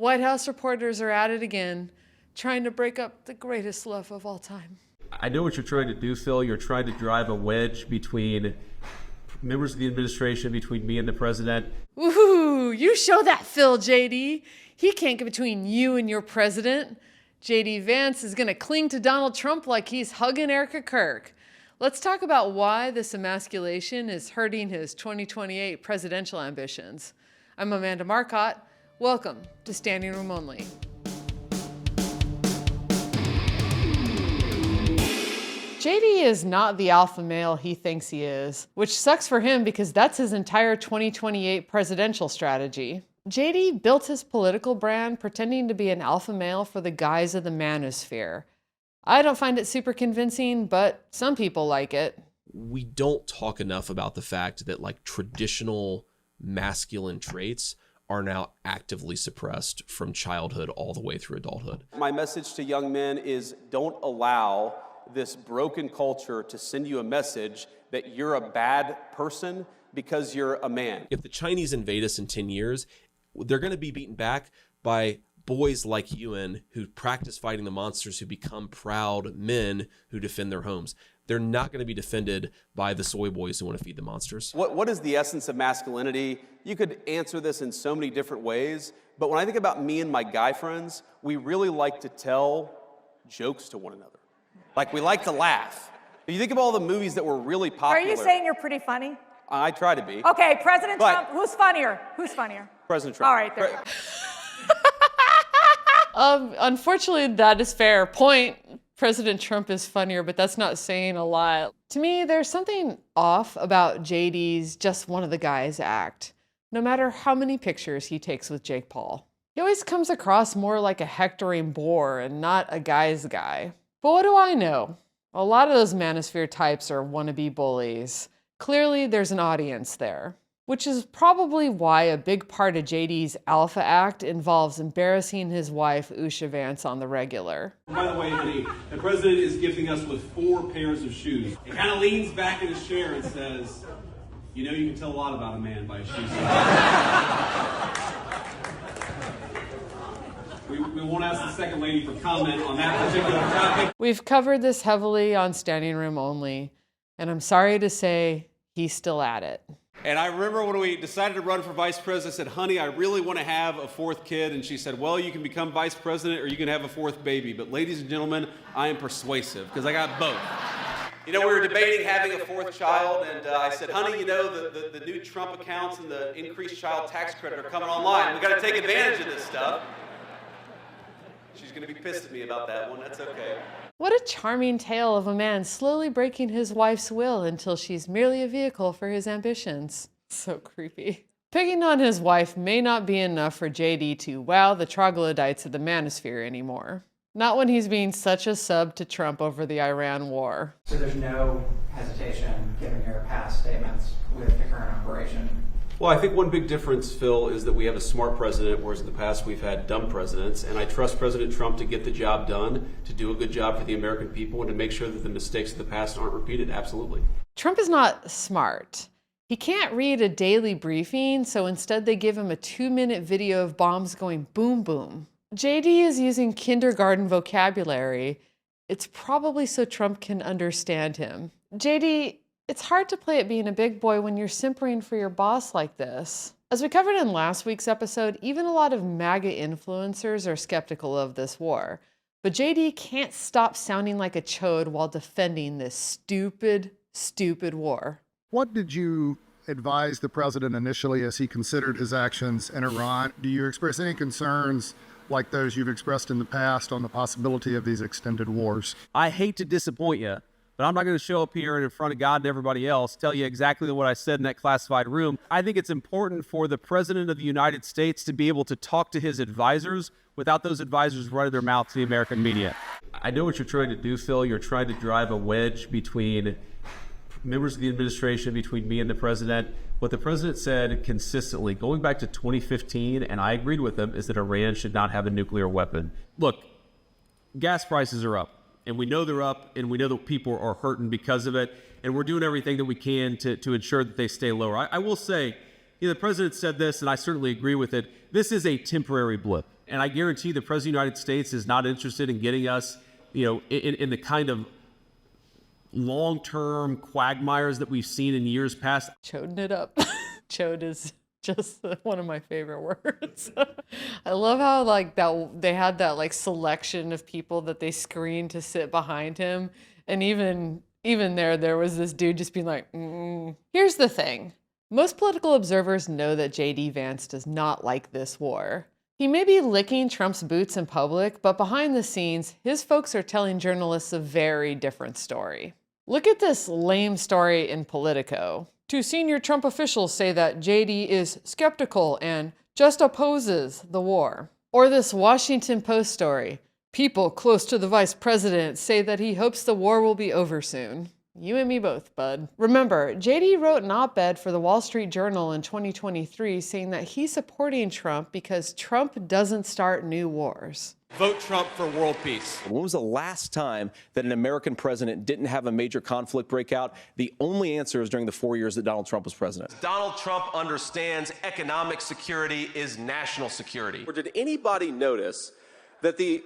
White House reporters are at it again, trying to break up the greatest love of all time. I know what you're trying to do, Phil. You're trying to drive a wedge between members of the administration, between me and the president. Ooh, you show that, Phil, JD. He can't get between you and your president. JD Vance is going to cling to Donald Trump like he's hugging Erica Kirk. Let's talk about why this emasculation is hurting his 2028 presidential ambitions. I'm Amanda Marcotte. Welcome to Standing Room Only. JD is not the alpha male he thinks he is, which sucks for him because that's his entire 2028 presidential strategy. JD built his political brand pretending to be an alpha male for the guise of the manosphere. I don't find it super convincing, but some people like it. We don't talk enough about the fact that like traditional masculine traits are now actively suppressed from childhood all the way through adulthood. My message to young men is don't allow this broken culture to send you a message that you're a bad person because you're a man. If the Chinese invade us in 10 years, they're going to be beaten back by boys like Ewan who practice fighting the monsters, who become proud men who defend their homes. They're not going to be defended by the soy boys who want to feed the monsters. What is the essence of masculinity? You could answer this in so many different ways, but when I think about me and my guy friends, we really like to tell jokes to one another. Like, we like to laugh. If you think of all the movies that were really popular. Are you saying you're pretty funny? I try to be. Okay, President Trump, who's funnier? Who's funnier? President Trump. All right, there. Unfortunately, that is fair. Point. President Trump is funnier, but that's not saying a lot. To me, there's something off about JD's Just One of the Guys act, no matter how many pictures he takes with Jake Paul. He always comes across more like a hectoring bore and not a guy's guy. But what do I know? A lot of those manosphere types are wannabe bullies. Clearly, there's an audience there, which is probably why a big part of JD's alpha act involves embarrassing his wife, Usha Vance, on the regular. By the way, honey, the president is gifting us with 4 pairs of shoes. He kind of leans back in his chair and says, you know, you can tell a lot about a man by his shoe size. We won't ask the second lady for comment on that particular topic. We've covered this heavily on Standing Room Only, and I'm sorry to say he's still at it. And I remember when we decided to run for vice president, I said, honey, I really want to have a 4th kid. And she said, well, you can become vice president or you can have a 4th baby. But ladies and gentlemen, I am persuasive because I got both. You know, we were debating having a 4th child, and I said, honey, you know, the new Trump accounts and the increased child tax credit are coming online. We got to take advantage of this stuff. She's going to be pissed at me about that one. That's okay. What a charming tale of a man slowly breaking his wife's will until she's merely a vehicle for his ambitions. So creepy. Picking on his wife may not be enough for JD to wow the troglodytes of the manosphere anymore. Not when he's being such a sub to Trump over the Iran war. So there's no hesitation, given your past statements, with the current operation? Well, I think one big difference, Phil, is that we have a smart president, whereas in the past we've had dumb presidents. And I trust President Trump to get the job done, to do a good job for the American people, and to make sure that the mistakes of the past aren't repeated. Absolutely. Trump is not smart. He can't read a daily briefing, so instead they give him a 2-minute video of bombs going boom, boom. JD is using kindergarten vocabulary. It's probably so Trump can understand him. JD, it's hard to play at being a big boy when you're simpering for your boss like this. As we covered in last week's episode, even a lot of MAGA influencers are skeptical of this war. But JD can't stop sounding like a chode while defending this stupid, stupid war. What did you advise the president initially as he considered his actions in Iran? Do you express any concerns like those you've expressed in the past on the possibility of these extended wars? I hate to disappoint you, but I'm not going to show up here in front of God and everybody else, tell you exactly what I said in that classified room. I think it's important for the President of the United States to be able to talk to his advisors without those advisors running their mouth to the American media. I know what you're trying to do, Phil. You're trying to drive a wedge between members of the administration, between me and the president. What the president said consistently, going back to 2015, and I agreed with him, is that Iran should not have a nuclear weapon. Look, gas prices are up. And we know they're up, and we know that people are hurting because of it, and we're doing everything that we can to ensure that they stay lower. I will say, the president said this, and I certainly agree with it. This is a temporary blip. And I guarantee the President of the United States is not interested in getting us, in the kind of long-term quagmires that we've seen in years past. Choding it up. Chode is just one of my favorite words. I love how that they had that selection of people that they screened to sit behind him, and even there was this dude just being like, Here's the thing. Most political observers know that J.D. Vance does not like this war. He may be licking Trump's boots in public, but behind the scenes, his folks are telling journalists a very different story. Look at this lame story in Politico. Two senior Trump officials say that JD is skeptical and just opposes the war. Or this Washington Post story. People close to the vice president say that he hopes the war will be over soon. You and me both, bud. Remember, JD wrote an op-ed for the Wall Street Journal in 2023 saying that he's supporting Trump because Trump doesn't start new wars. Vote Trump for world peace. When was the last time that an American president didn't have a major conflict break out? The only answer is during the 4 years that Donald Trump was president. Donald Trump understands economic security is national security. Or did anybody notice that the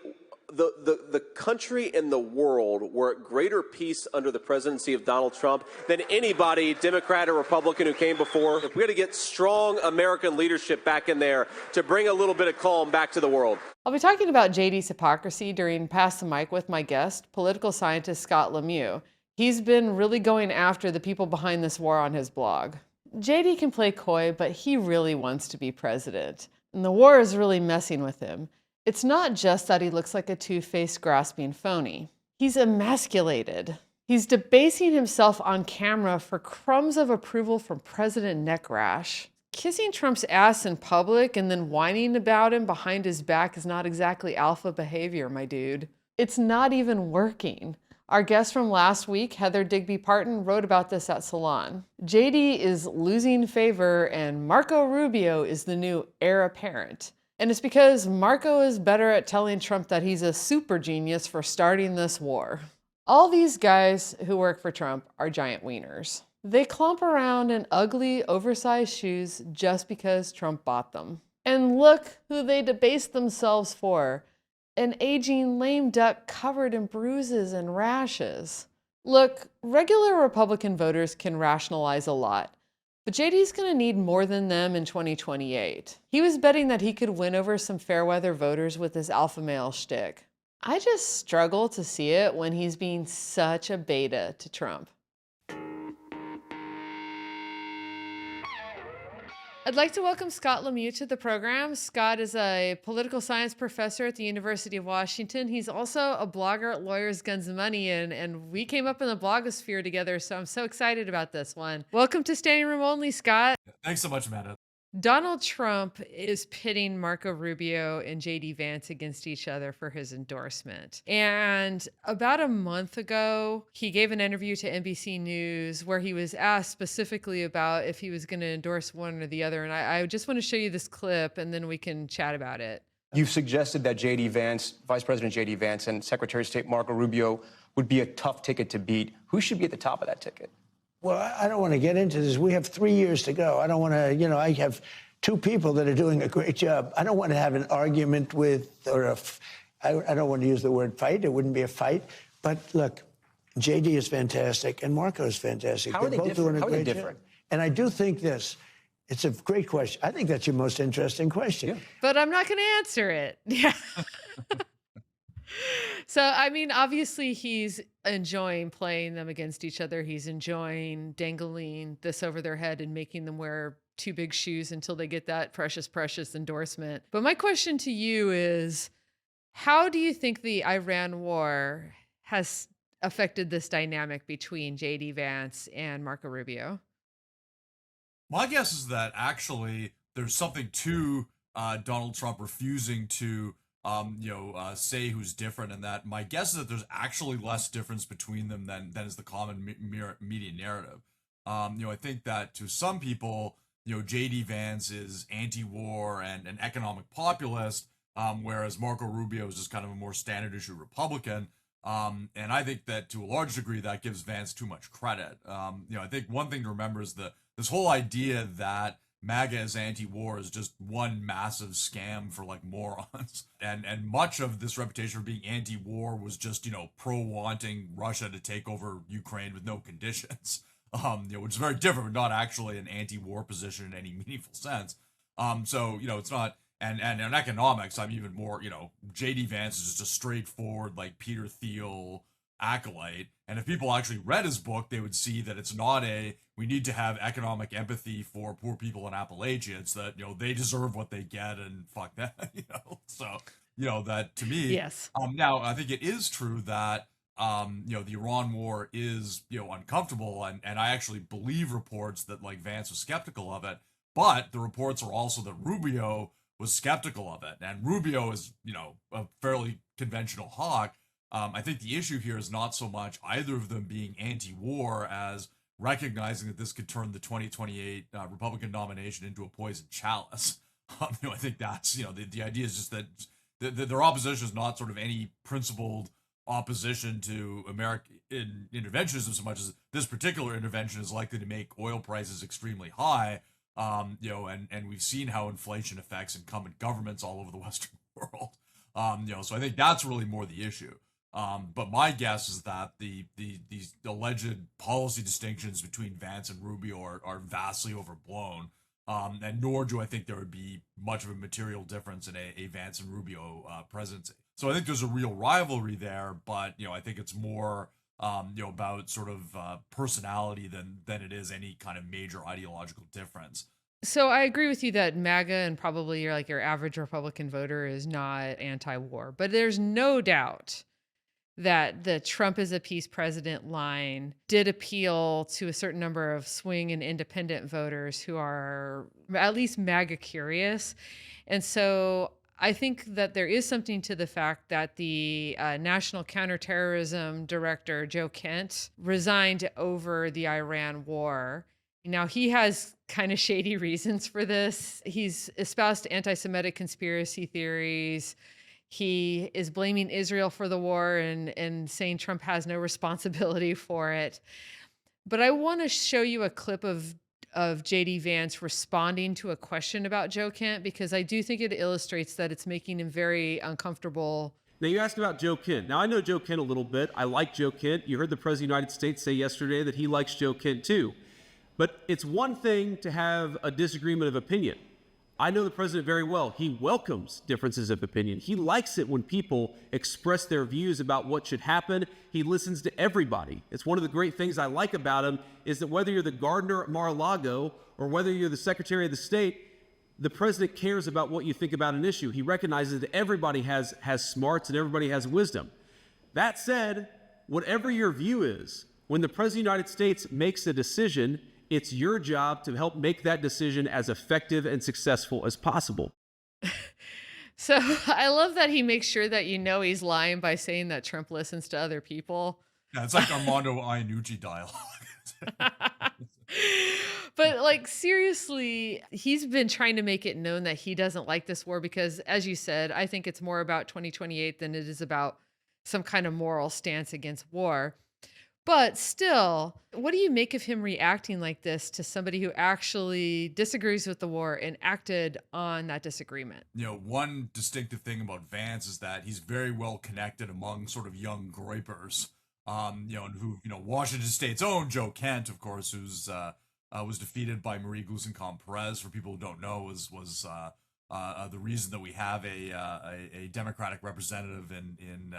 country and the world were at greater peace under the presidency of Donald Trump than anybody, Democrat or Republican, who came before? If we got to get strong American leadership back in there to bring a little bit of calm back to the world. I'll be talking about JD's hypocrisy during Pass the Mic with my guest, political scientist Scott Lemieux. He's been really going after the people behind this war on his blog. JD can play coy, but he really wants to be president. And the war is really messing with him. It's not just that he looks like a two-faced grasping phony. He's emasculated. He's debasing himself on camera for crumbs of approval from President Neckrash. Kissing Trump's ass in public and then whining about him behind his back is not exactly alpha behavior, my dude. It's not even working. Our guest from last week, Heather Digby Parton, wrote about this at Salon. JD is losing favor and Marco Rubio is the new heir apparent. And it's because Marco is better at telling Trump that he's a super genius for starting this war. All these guys who work for Trump are giant wieners. They clomp around in ugly, oversized shoes just because Trump bought them. And look who they debased themselves for. An aging lame duck covered in bruises and rashes. Look, regular Republican voters can rationalize a lot. But JD's going to need more than them in 2028. He was betting that he could win over some fair-weather voters with his alpha male shtick. I just struggle to see it when he's being such a beta to Trump. I'd like to welcome Scott Lemieux to the program. Scott is a political science professor at the University of Washington. He's also a blogger at Lawyers, Guns, and Money, and we came up in the blogosphere together, so I'm so excited about this one. Welcome to Standing Room Only, Scott. Thanks so much, Amanda. Donald Trump is pitting Marco Rubio and J.D. Vance against each other for his endorsement. And about a month ago, he gave an interview to NBC News where he was asked specifically about if he was going to endorse one or the other. And I just want to show you this clip, and then we can chat about it. You've suggested that J.D. Vance, Vice President J.D. Vance, and Secretary of State Marco Rubio would be a tough ticket to beat. Who should be at the top of that ticket? Well, I don't want to get into this. We have 3 years to go. I don't want to, I have two people that are doing a great job. I don't want to have an argument with, I don't want to use the word fight. It wouldn't be a fight. But look, JD is fantastic and Marco is fantastic. How are they both different? doing a How are they great different? job. And I do think this. It's a great question. I think that's your most interesting question. Yeah. But I'm not going to answer it. Yeah. So, I mean, obviously he's enjoying playing them against each other. He's enjoying dangling this over their head and making them wear too big shoes until they get that precious, precious endorsement. But my question to you is, how do you think the Iran war has affected this dynamic between J.D. Vance and Marco Rubio? My guess is that actually there's something to Donald Trump refusing to say who's different, and that my guess is that there's actually less difference between them than is the common media narrative. I think that to some people, J.D. Vance is anti-war and an economic populist, whereas Marco Rubio is just kind of a more standard issue Republican. And I think that to a large degree that gives Vance too much credit. I think one thing to remember is this whole idea that MAGA as anti-war is just one massive scam for like morons. And much of this reputation for being anti-war was just, pro-wanting Russia to take over Ukraine with no conditions. Which is very different, but not actually an anti-war position in any meaningful sense. So, it's not, and in economics, I'm even more, J.D. Vance is just a straightforward, like, Peter Thiel acolyte. And if people actually read his book, they would see that it's not we need to have economic empathy for poor people in Appalachia. It's that, they deserve what they get and fuck that, So, that to me, yes. Now, I think it is true that, the Iran war is, uncomfortable. And I actually believe reports that like Vance was skeptical of it. But the reports are also that Rubio was skeptical of it. And Rubio is, a fairly conventional hawk. I think the issue here is not so much either of them being anti-war as recognizing that this could turn the 2028 Republican nomination into a poison chalice. I think that's, the idea is just that their opposition is not sort of any principled opposition to American interventionism so much as this particular intervention is likely to make oil prices extremely high. And we've seen how inflation affects incumbent governments all over the Western world. So I think that's really more the issue. But my guess is that these alleged policy distinctions between Vance and Rubio are vastly overblown. And nor do I think there would be much of a material difference in a Vance and Rubio presidency. So I think there's a real rivalry there, but I think it's more about sort of personality than it is any kind of major ideological difference. So I agree with you that MAGA and probably your average Republican voter is not anti-war, but there's no doubt that the Trump is a peace president line did appeal to a certain number of swing and independent voters who are at least MAGA curious. And so I think that there is something to the fact that the National Counterterrorism Director, Joe Kent, resigned over the Iran war. Now, he has kind of shady reasons for this. He's espoused anti-Semitic conspiracy theories. He is blaming Israel for the war and saying Trump has no responsibility for it. But I want to show you a clip of J.D. Vance responding to a question about Joe Kent, because I do think it illustrates that it's making him very uncomfortable. Now, you asked about Joe Kent. Now, I know Joe Kent a little bit. I like Joe Kent. You heard the President of the United States say yesterday that he likes Joe Kent too. But it's one thing to have a disagreement of opinion. I know the president very well. He welcomes differences of opinion. He likes it when people express their views about what should happen. He listens to everybody. It's one of the great things I like about him is that whether you're the gardener at Mar-a-Lago or whether you're the Secretary of the State, the president cares about what you think about an issue. He recognizes that everybody has smarts and everybody has wisdom. That said, whatever your view is, when the president of the United States makes a decision, it's your job to help make that decision as effective and successful as possible. So I love that he makes sure that he's lying by saying that Trump listens to other people. Yeah, it's like Armando Iannucci dialogue. But seriously, he's been trying to make it known that he doesn't like this war because, as you said, I think it's more about 2028 than it is about some kind of moral stance against war. But still, what do you make of him reacting like this to somebody who actually disagrees with the war and acted on that disagreement? One distinctive thing about Vance is that he's very well connected among sort of young groypers, and who, Washington State's own Joe Kent, of course, who's was defeated by Marie Gluesenkamp-Perez. For people who don't know, was the reason that we have a Democratic representative in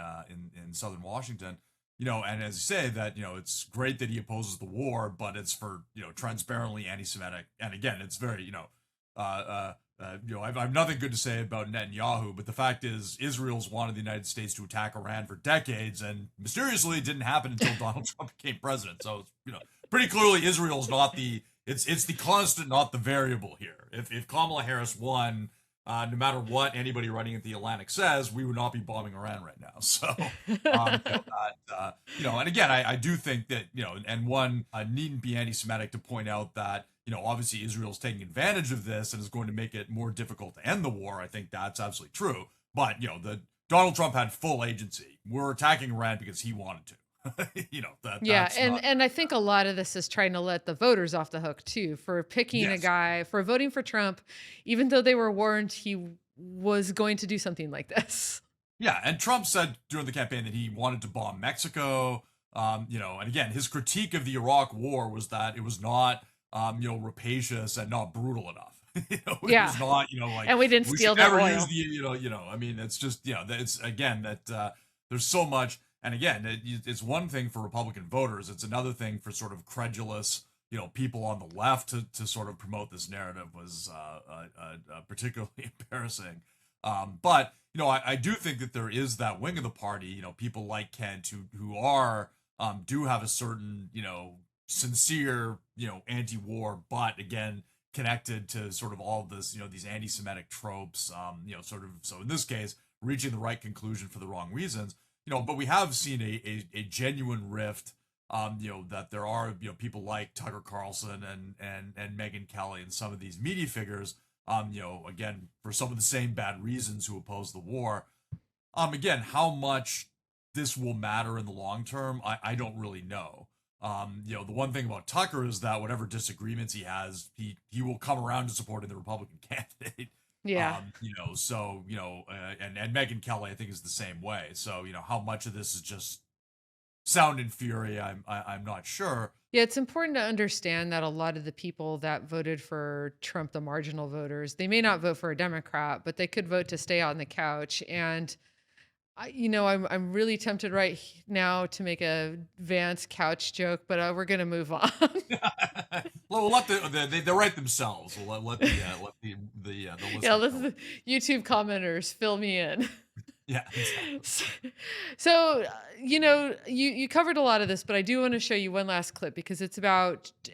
Southern Washington. And as you say that, it's great that he opposes the war, but it's for, transparently anti-Semitic. And again, it's very, I have nothing good to say about Netanyahu, but the fact is Israel's wanted the United States to attack Iran for decades, and mysteriously it didn't happen until Donald Trump became president. So, pretty clearly Israel's not it's the constant, not the variable here. If Kamala Harris won, no matter what anybody running at the Atlantic says, we would not be bombing Iran right now. So, and again, I do think that, and one needn't be anti-Semitic to point out that, obviously Israel's taking advantage of this and is going to make it more difficult to end the war. I think that's absolutely true. But, Donald Trump had full agency. We're attacking Iran because he wanted to. Yeah, that's and not. and I think a lot of this is trying to let the voters off the hook too for picking a Yes. guy for voting for Trump, even though they were warned he was going to do something like this. Yeah, and Trump said during the campaign that he wanted to bomb Mexico. And again, his critique of the Iraq War was that it was not, rapacious and not brutal enough. It Yeah. was not, And we didn't we steal should their never oil. use the, I mean, it's just, it's again that there's so much, and again, it's one thing for Republican voters, it's another thing for sort of credulous, people on the left to sort of promote this narrative was particularly embarrassing. But I do think that there is that wing of the party, people like Kent who are do have a certain, sincere, anti-war, but again, connected to sort of all of this, these anti-Semitic tropes, sort of, so in this case, reaching the right conclusion for the wrong reasons, but we have seen a genuine rift, that there are, people like Tucker Carlson and Megyn Kelly and some of these media figures, again, for some of the same bad reasons who oppose the war. Again, how much this will matter in the long term, I don't really know. The one thing about Tucker is that whatever disagreements he has, he will come around to supporting the Republican candidate. Yeah. And Megyn Kelly, I think, is the same way. So, how much of this is just sound and fury, I'm not sure. Yeah, it's important to understand that a lot of the people that voted for Trump, the marginal voters, they may not vote for a Democrat, but they could vote to stay on the couch. And I'm really tempted right now to make a Vance couch joke, but we're gonna move on. We'll let they write themselves. We'll let the Yeah, listeners let the YouTube commenters fill me in. Yeah. Exactly. So, you covered a lot of this, but I do want to show you one last clip because it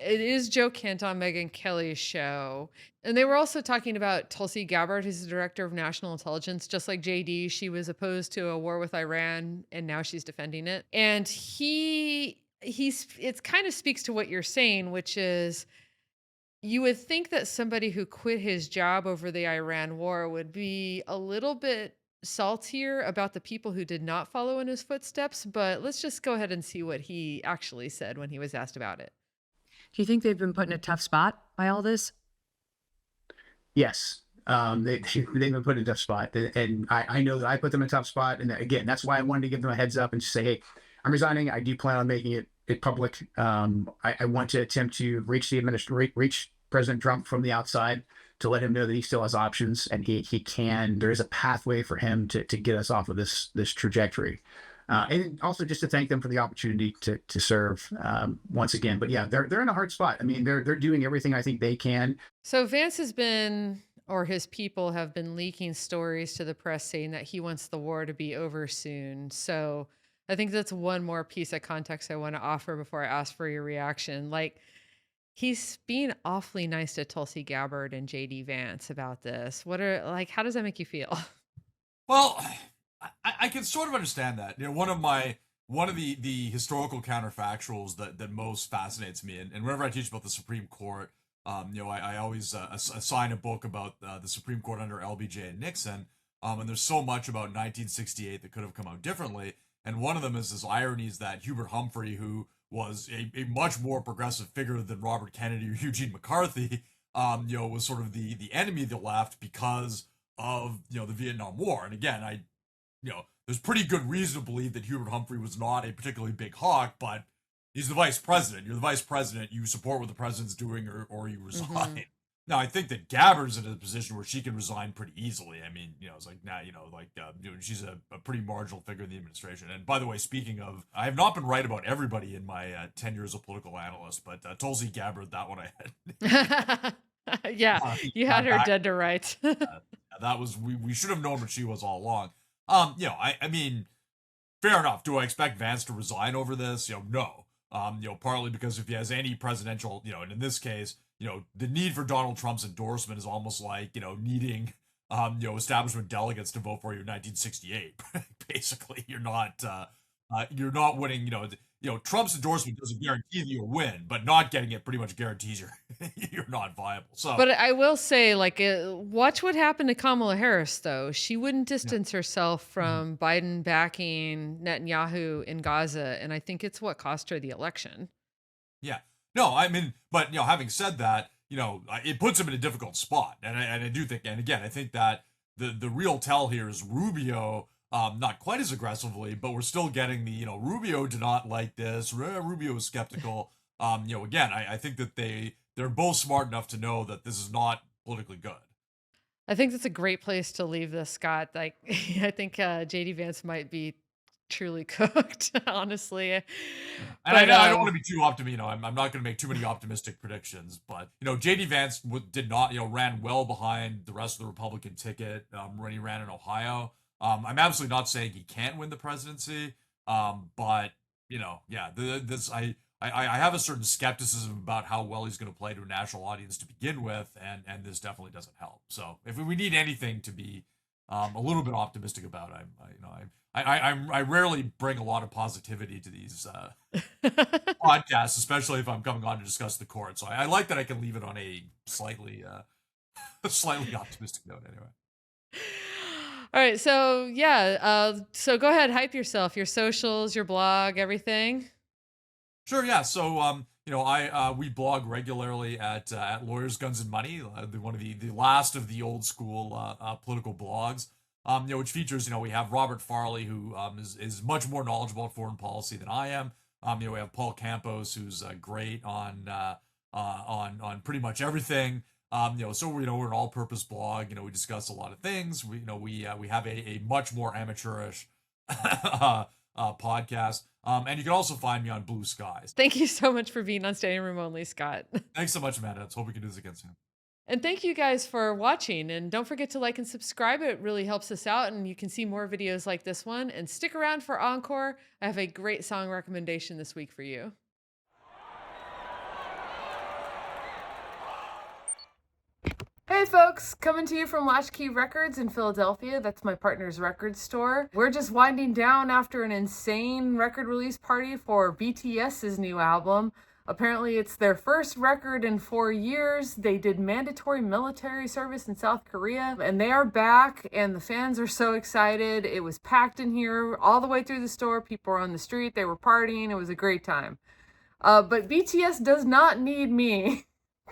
is Joe Kent on Megyn Kelly's show. And they were also talking about Tulsi Gabbard, who's the director of national intelligence. Just like JD, she was opposed to a war with Iran and now she's defending it. And it kind of speaks to what you're saying, which is you would think that somebody who quit his job over the Iran war would be a little bit saltier about the people who did not follow in his footsteps, but let's just go ahead and see what he actually said when he was asked about it. Do you think they've been put in a tough spot by all this? Yes. They've been put in a tough spot. And I know that I put them in a tough spot. And again, that's why I wanted to give them a heads up and say, hey, I'm resigning. I do plan on making it public. I want to attempt to reach President Trump from the outside to let him know that he still has options and he can, there is a pathway for him to get us off of this trajectory. And also just to thank them for the opportunity to serve once again. But yeah, they're in a hard spot. I mean, they're doing everything I think they can. So Vance or his people have been leaking stories to the press saying that he wants the war to be over soon. So I think that's one more piece of context I want to offer before I ask for your reaction. Like, he's being awfully nice to Tulsi Gabbard and JD Vance about this. How does that make you feel? Well, I can sort of understand that. One of the historical counterfactuals that most fascinates me, and whenever I teach about the Supreme Court, I always assign a book about the Supreme Court under LBJ and Nixon, and there's so much about 1968 that could have come out differently. And one of them is this ironies that Hubert Humphrey, who was a much more progressive figure than Robert Kennedy or Eugene McCarthy, was sort of the enemy of the left because of, the Vietnam War. And again, there's pretty good reason to believe that Hubert Humphrey was not a particularly big hawk, but he's the vice president. You're the vice president. You support what the president's doing or you resign. Mm-hmm. Now, I think that Gabbard's in a position where she can resign pretty easily. I mean, it's like now, she's a pretty marginal figure in the administration. And by the way, speaking of, I have not been right about everybody in my 10 years of political analyst, but Tulsi Gabbard, that one I had. Yeah, you had her dead to rights. That was, we should have known what she was all along. I mean, fair enough. Do I expect Vance to resign over this? No. Partly because if he has any presidential, and in this case, the need for Donald Trump's endorsement is almost like, needing, establishment delegates to vote for you in 1968. Basically, you're not you're not winning. Trump's endorsement doesn't guarantee that you'll win, but not getting it pretty much guarantees you're not viable. So, But I will say, watch what happened to Kamala Harris, though. She wouldn't distance herself from Biden backing Netanyahu in Gaza, and I think it's what cost her the election. yeah, no, I mean, but having said that, it puts him in a difficult spot, and I do think, and again, I think that the real tell here is Rubio. Not quite as aggressively, but we're still getting the, Rubio did not like this. Rubio was skeptical. Again, I think that they're both smart enough to know that this is not politically good. I think that's a great place to leave this, Scott. I think JD Vance might be truly cooked, honestly. And But, I don't want to be too optimistic. I'm not going to make too many optimistic predictions, but JD Vance did not, ran well behind the rest of the Republican ticket when he ran in Ohio. I'm absolutely not saying he can't win the presidency, but I have a certain skepticism about how well he's going to play to a national audience to begin with, and this definitely doesn't help. So if we need anything to be a little bit optimistic about, I rarely bring a lot of positivity to these podcasts, especially if I'm coming on to discuss the court. So I like that I can leave it on a slightly optimistic note anyway. All right, so so go ahead, hype yourself, your socials, your blog, everything. Sure, yeah. So we blog regularly at Lawyers, Guns, and Money, one of the last of the old school political blogs. Which features we have Robert Farley, who is much more knowledgeable about foreign policy than I am. We have Paul Campos, who's great on pretty much everything. So we're an all-purpose blog. We discuss a lot of things. We have a much more amateurish podcast. And you can also find me on Blue Skies. Thank you so much for being on Standing Room Only, Scott. Thanks so much, Amanda. Let's hope we can do this again soon. And thank you guys for watching. And don't forget to like and subscribe. It really helps us out. And you can see more videos like this one. And stick around for Encore. I have a great song recommendation this week for you. Hey folks, coming to you from Latchkey Records in Philadelphia. That's my partner's record store. We're just winding down after an insane record release party for BTS's new album. Apparently it's their first record in 4 years. They did mandatory military service in South Korea, and they are back, and the fans are so excited. It was packed in here all the way through the store. People were on the street, they were partying. It was a great time. But BTS does not need me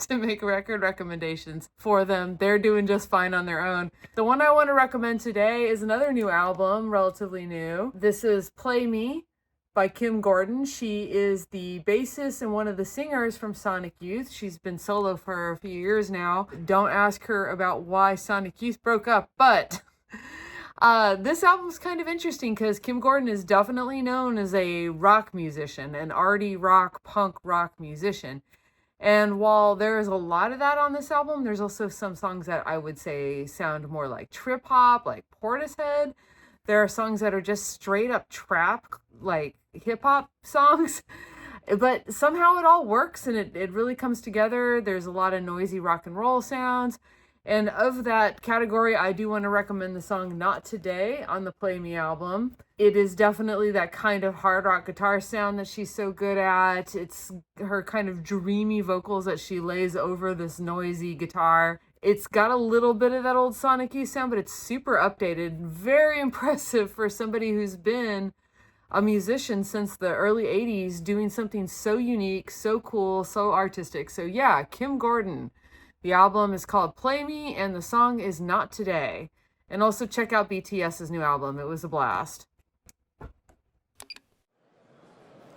to make record recommendations for them. They're doing just fine on their own. The one I want to recommend today is another new album, relatively new. This is Play Me by Kim Gordon. She is the bassist and one of the singers from Sonic Youth. She's been solo for a few years now. Don't ask her about why Sonic Youth broke up, but this album's kind of interesting because Kim Gordon is definitely known as a rock musician, an arty rock, punk rock musician. And while there is a lot of that on this album, there's also some songs that I would say sound more like trip hop, like Portishead. There are songs that are just straight up trap, like hip hop songs. But somehow it all works and it really comes together. There's a lot of noisy rock and roll sounds. And of that category, I do want to recommend the song Not Today on the Play Me album. It is definitely that kind of hard rock guitar sound that she's so good at. It's her kind of dreamy vocals that she lays over this noisy guitar. It's got a little bit of that old Sonic Youth sound, but it's super updated. Very impressive for somebody who's been a musician since the early 80s, doing something so unique, so cool, so artistic. So yeah, Kim Gordon. The album is called Play Me, and the song is Not Today. And also check out BTS's new album. It was a blast.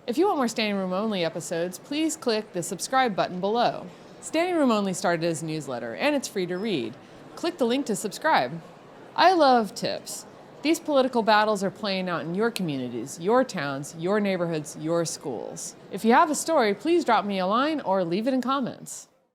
If you want more Standing Room Only episodes, please click the subscribe button below. Standing Room Only started as a newsletter, and it's free to read. Click the link to subscribe. I love tips. These political battles are playing out in your communities, your towns, your neighborhoods, your schools. If you have a story, please drop me a line or leave it in comments.